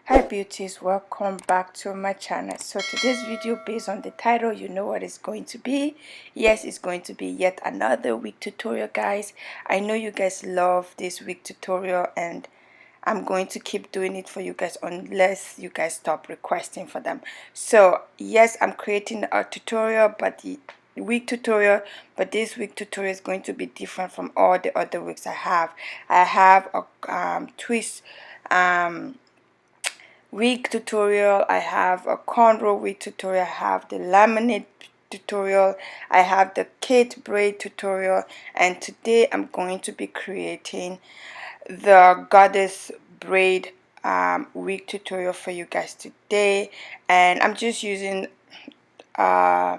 Hi beauties, welcome back to my channel. So today's video, based on the title, you know what it's going to be. Yes, it's going to be yet another wig tutorial, guys. I know you guys love this wig tutorial and I'm going to keep doing it for you guys unless you guys stop requesting for them. So yes, I'm creating a tutorial, but the wig tutorial, but this wig tutorial is going to be different from all the other wigs I have. I have a twist wig tutorial, I have a cornrow wig tutorial, I have the laminate tutorial, I have the Kate braid tutorial, and today I'm going to be creating the goddess braid wig tutorial for you guys today. And I'm just using uh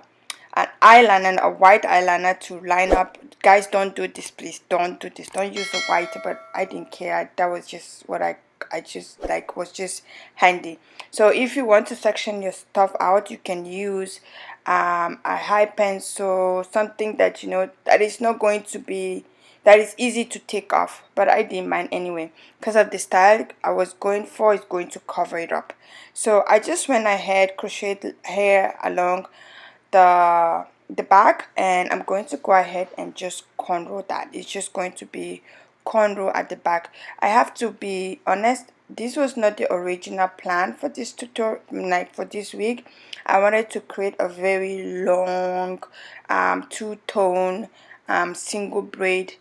an eyeliner, a white eyeliner, to line up. Guys, don't do this, please. Don't do this. Don't use the white, but I didn't care. That was just what I just like, was just handy. So if you want to section your stuff out, you can use a high pencil, something that you know that is not going to be, that is easy to take off. But I didn't mind anyway because of the style I was going for is going to cover it up. So I just went ahead, crocheted hair along the back, and I'm going to go ahead and just cornrow that. It's just going to be cornrow at the back. I have to be honest, this was not the original plan for this tutorial, like for this wig. I wanted to create a very long two-tone single braid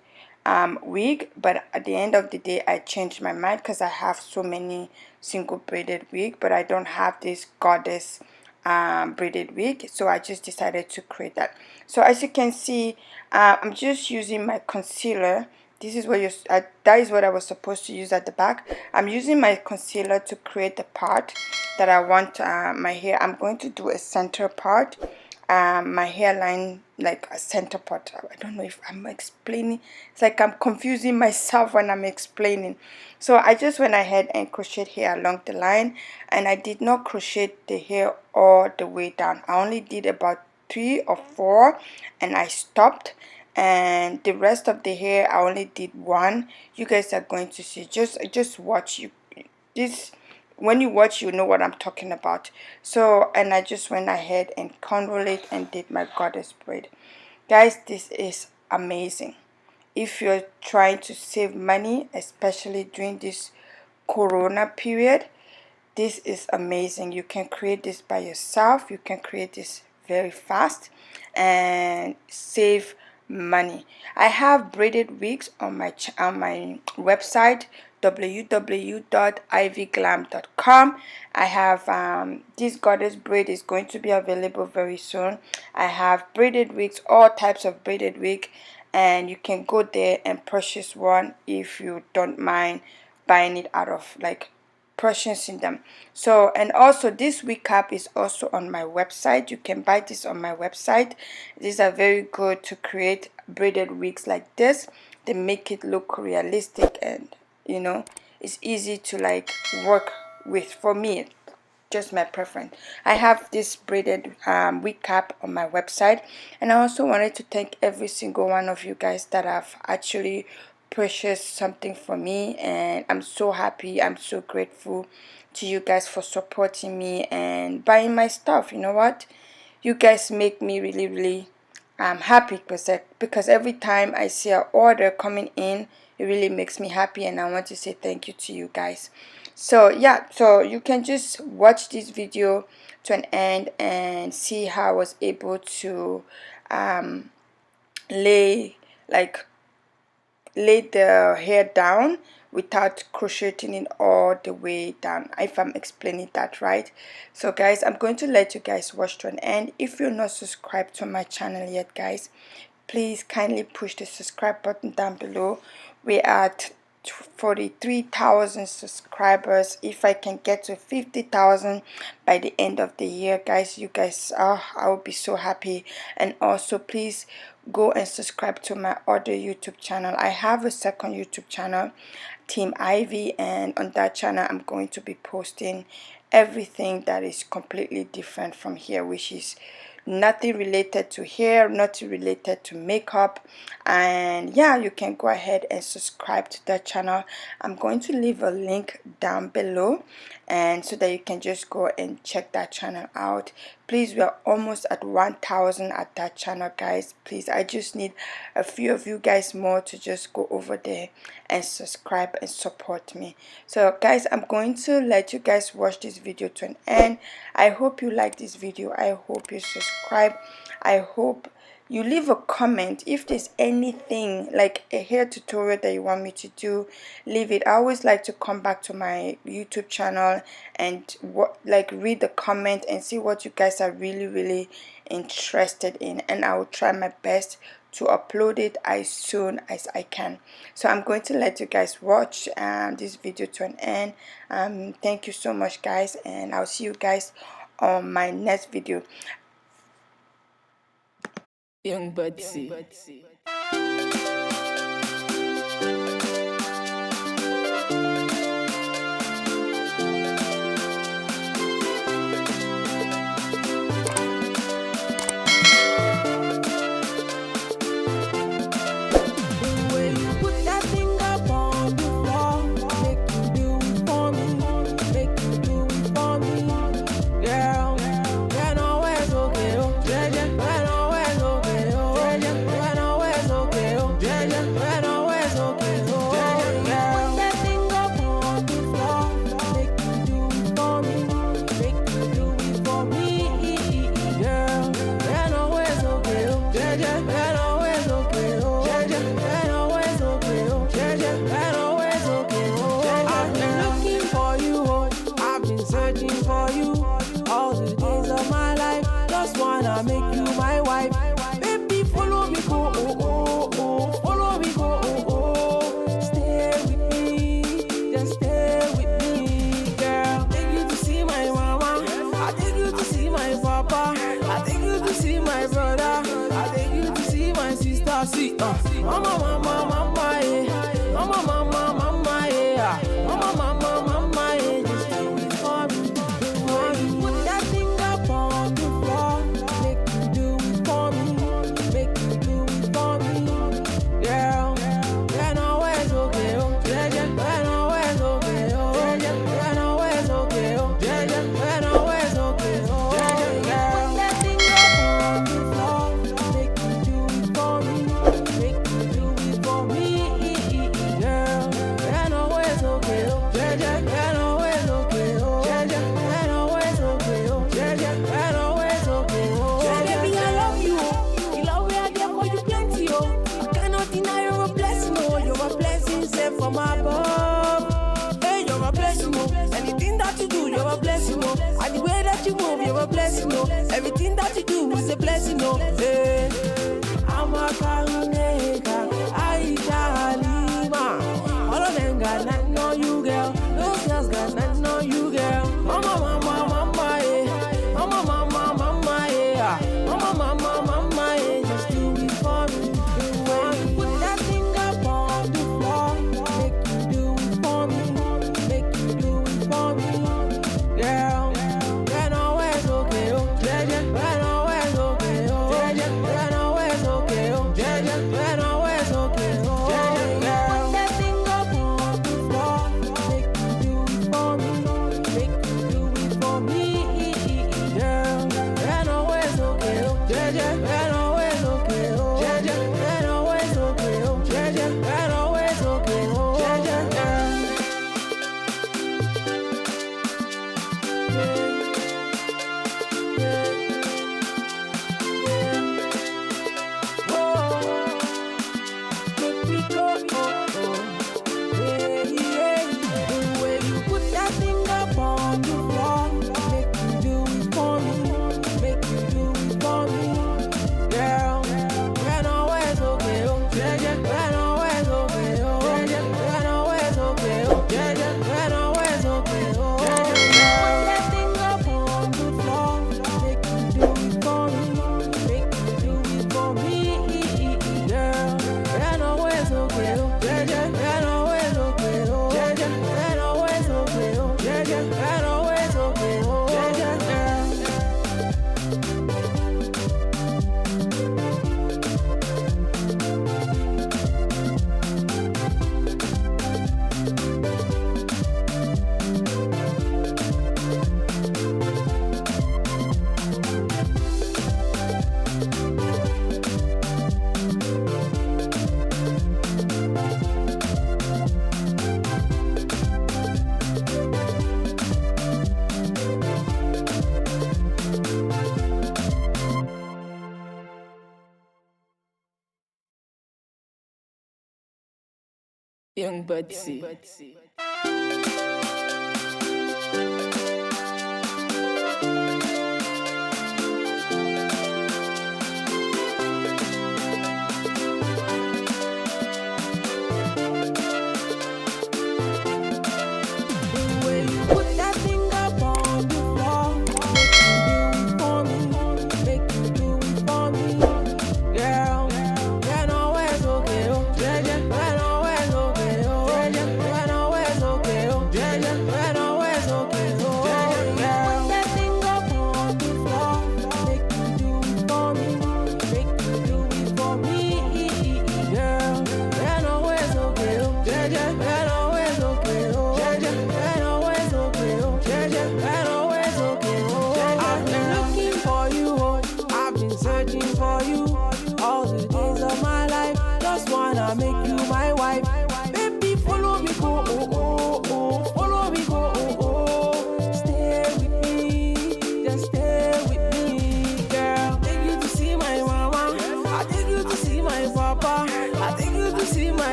wig, but at the end of the day I changed my mind because I have so many single braided wig, but I don't have this goddess braided wig, so I just decided to create that. So as you can see, I'm just using my concealer. This is what you that is what I was supposed to use at the back. I'm using my concealer to create the part that I want my hair. I'm going to do a center part, my hairline, like a center part. I don't know if I'm explaining. It's like I'm confusing myself when I'm explaining. So I just went ahead and crocheted here along the line, and I did not crochet the hair all the way down. I only did about 3 or 4 and I stopped, and the rest of the hair I only did 1. You guys are going to see, just watch. You this when you watch, you know what I'm talking about. So, and I just went ahead and cornrolled it and did my goddess braid. Guys, this is amazing. If you're trying to save money, especially during this corona period, this is amazing. You can create this by yourself. You can create this very fast and save money. I have braided wigs on my website, www.ivyglam.com. I have this goddess braid is going to be available very soon. I have braided wigs, all types of braided wig, and you can go there and purchase one if you don't mind buying it out of like purchasing them. So, and also this wig cap is also on my website. You can buy this on my website. These are very good to create braided wigs like this. They make it look realistic, and you know, it's easy to like work with. For me, just my preference. I have this braided wig cap on my website, and I also wanted to thank every single one of you guys that have actually purchased something for me, and I'm so happy. I'm so grateful to you guys for supporting me and buying my stuff. You know what, you guys make me really happy, because every time I see an order coming in, it really makes me happy, and I want to say thank you to you guys. So yeah, so you can just watch this video to an end and see how I was able to lay like lay the hair down without crocheting it all the way down, if I'm explaining that right. So guys, I'm going to let you guys watch to an end. If you're not subscribed to my channel yet, guys, please kindly push the subscribe button down below. We're at 43,000 subscribers. If I can get to 50,000 by the end of the year, guys, you guys, I will be so happy. And also please go and subscribe to my other YouTube channel. I have a second YouTube channel, Team Ivy, and on that channel I'm going to be posting everything that is completely different from here, which is nothing related to hair, nothing related to makeup. And yeah, you can go ahead and subscribe to that channel. I'm going to leave a link down below, and so that you can just go and check that channel out. Please, we are almost at 1,000 at that channel, guys. Please, I just need a few of you guys more to just go over there and subscribe and support me. So guys, I'm going to let you guys watch this video to an end. I hope you like this video. I hope you subscribe. I hope you leave a comment. If there's anything like a hair tutorial that you want me to do, leave it. I always like to come back to my YouTube channel and read the comment and see what you guys are really interested in, and I will try my best to upload it as soon as I can. So I'm going to let you guys watch this video to an end. Thank you so much, guys, and I'll see you guys on my next video. Young Budsy. Make you my wife, baby. Follow me, go, oh, oh, oh. Follow me, go, oh, oh. Stay with me, just stay with me, girl. Take you to see my mama, I take you to see my papa, I take you to see my brother, I take you to see my sister. See, mama, mama, mama, yeah. Mama, mama, mama, yeah. Mama, mama, mama, yeah. Just do it for me. Put that thing up on the floor. From above, hey, you're a blessing, anything that you do, you're a blessing, and the way that you move, you're a blessing, everything that you do is a blessing, hey. I'm a Kalineka, Aisha Halima, all of them got nothing on you, girl, those girls got nothing on you, girl, mama, mama, mama, yeah, mama, mama, mama, yeah, mama, mama, mama, yeah, just do it for me, put that thing up on the floor. Girl, always okay, oh, yeah, Young Butsy.